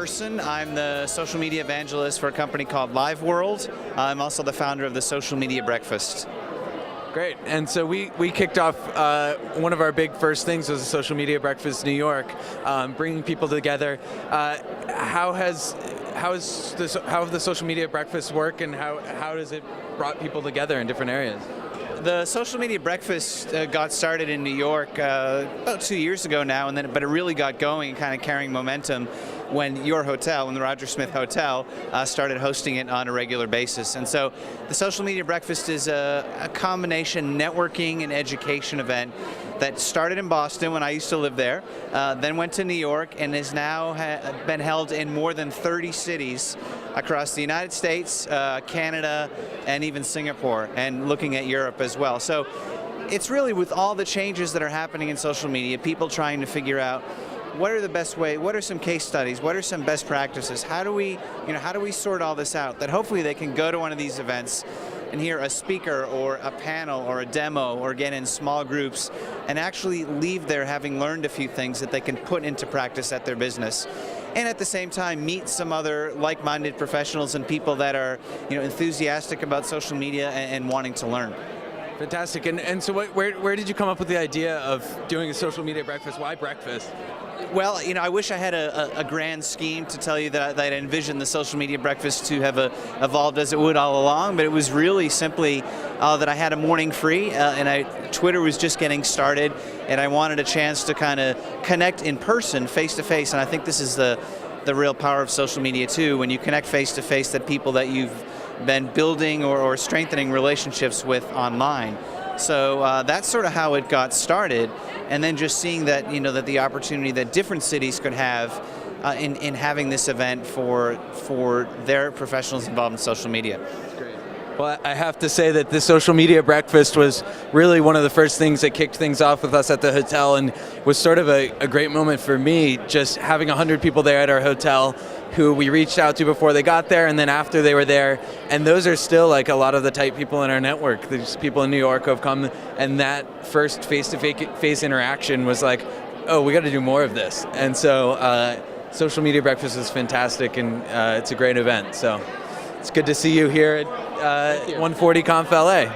Orson. I'm the social media evangelist for a company called Live World. I'm also the founder of the Social Media Breakfast. Great. And so we kicked off, one of our big first things was a Social Media Breakfast New York, bringing people together. How have the Social Media Breakfast work, and how does it brought people together in different areas? The Social Media Breakfast got started in New York about 2 years ago now, but it really got going and kind of carrying momentum when your hotel, when the Roger Smith Hotel, started hosting it on a regular basis. And so the Social Media Breakfast is a combination networking and education event that started in Boston when I used to live there, then went to New York, and is now been held in more than 30 cities across the United States, Canada, and even Singapore, and looking at Europe as well. So it's really, with all the changes that are happening in social media, people trying to figure out what are the best way, what are some case studies, what are some best practices, how do we sort all this out, that hopefully they can go to one of these events and hear a speaker or a panel or a demo or get in small groups and actually leave there having learned a few things that they can put into practice at their business. And at the same time, meet some other like-minded professionals and people that are, enthusiastic about social media and wanting to learn. Fantastic. And so where did you come up with the idea of doing a social media breakfast? Why breakfast? Well, I wish I had a grand scheme to tell you that I'd envisioned the Social Media Breakfast to have evolved as it would all along, but it was really simply that I had a morning free, and Twitter was just getting started, and I wanted a chance to kind of connect in person, face to face, and I think this is the real power of social media too, when you connect face to face, that people that you've been building or strengthening relationships with online. So that's sort of how it got started, and then just seeing that that the opportunity that different cities could have in having this event for their professionals involved in social media. That's great. Well, I have to say that the Social Media Breakfast was really one of the first things that kicked things off with us at the hotel, and was sort of a great moment for me, just having 100 people there at our hotel who we reached out to before they got there, and then after they were there. And those are still like a lot of the type people in our network. There's people in New York who have come, and that first face-to-face interaction was like, oh, we got to do more of this. And so Social Media Breakfast is fantastic, and it's a great event. So it's good to see you here at 140 Conf LA.